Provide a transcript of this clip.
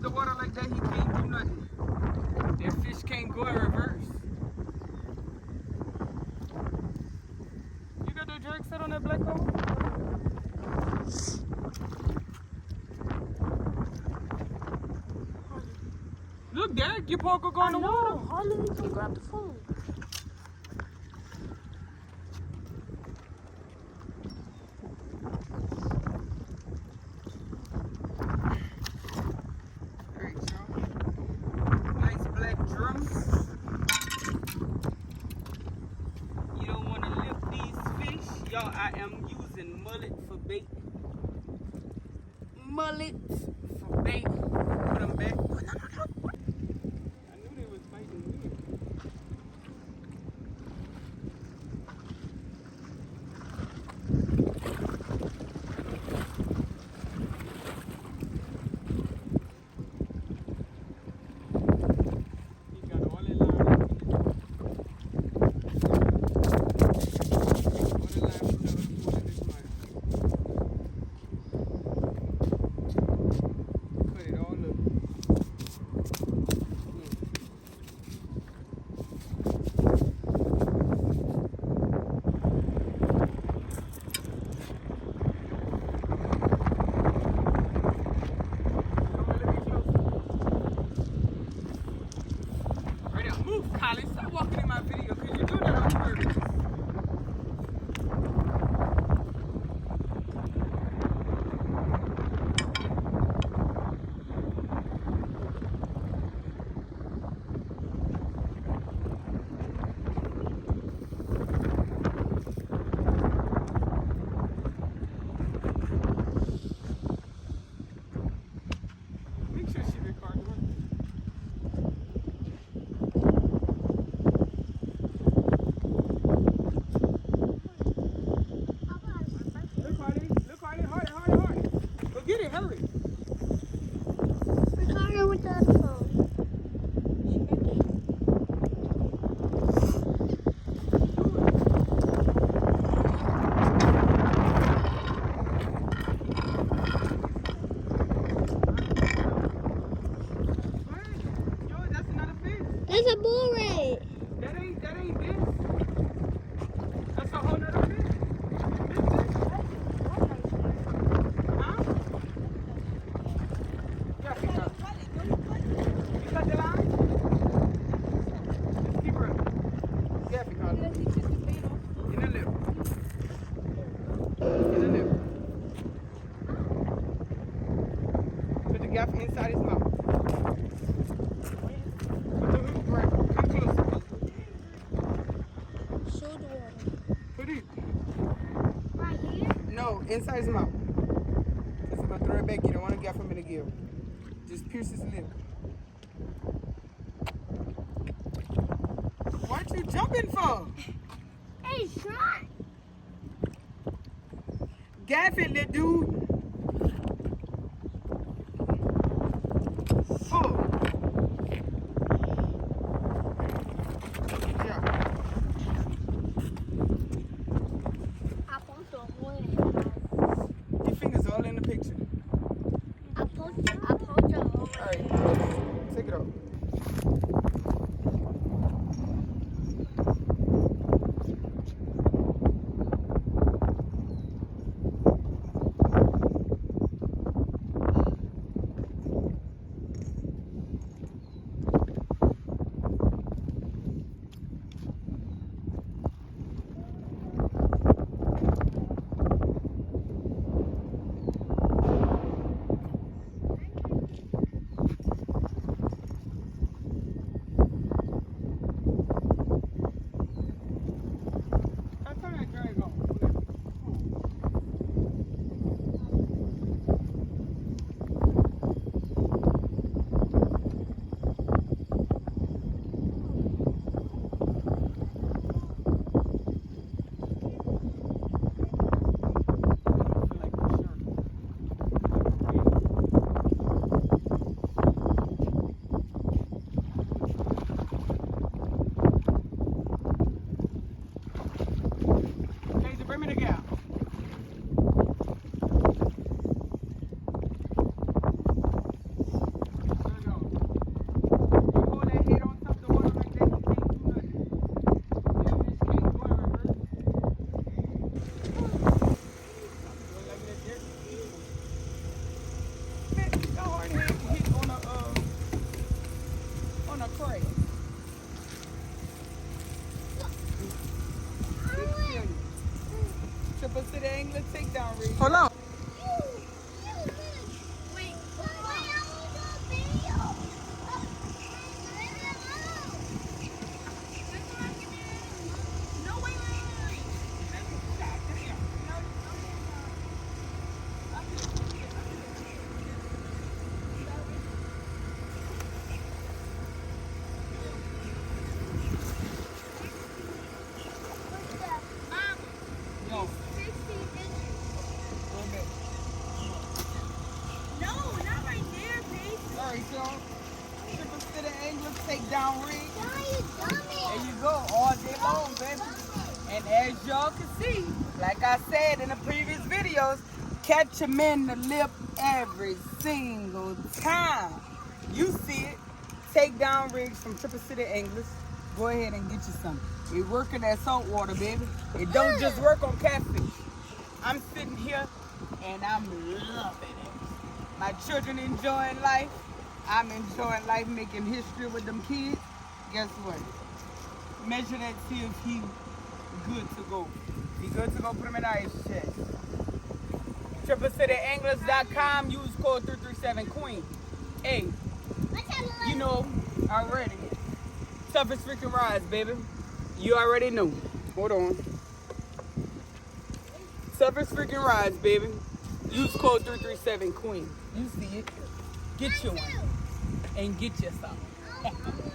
the water like that, he can't do nothing. That fish can't go in reverse. You got the jerk set on that black hole? Look, Derek, your poker go in the water. Harley, you can grab the phone. Alright, y'all. Nice black drum. You don't want to lift these fish. Y'all, I am using mullet for bait. Mullet for bait. Put them back. Oh, no. I knew they was fighting me. He got all that line. All the line from the other pool in this mine. Cut it all up. Right now, move, Colin. Stop walking in my video because you're doing that on purpose. Make sure she records. Look, Harley. Look, Harley. Harley. Go get it. Hurry. Ricardo with the other phone. Yo, that's another fish. There's a bull ray. That ain't this. That's a whole nother fish. This fish. Huh? Yeah, pick up. You cut the line? Just keep running. Yeah, pick up. In the lip. In the lip. Put the gaff inside his mouth. Put the hook right. Come closer. Show the water. Put it. Right here? No, inside his mouth. Because he's going to throw it back. You don't want to gaff him in the gill. Just pierce his lip. What you jumping for? Hey, shot. Gaff it, little dude. Oh. Yeah. I put the hole in. Your fingers all in the picture. I put the hole All right. Take it off. on. Triple City Anglers takedown rig. Daddy, There you go, all day long, baby. And as y'all can see, like I said in the previous videos, catch them in the lip every single time. You see it. Takedown rigs from Triple City Anglers. Go ahead and get you some. We working that saltwater, baby. It don't just work on catfish. I'm sitting here and I'm loving it. My children enjoying life. I'm enjoying life, making history with them kids. Guess what? Measure that, see if he good to go. He good to go, put him in ice chest. TripleCityAnglers.com, use code 337Queen. Hey, you know already. Toughest freaking rides, baby. You already know. Hold on. Toughest freaking rides, baby. Use code 337Queen. You see it. Get you one. And get you some.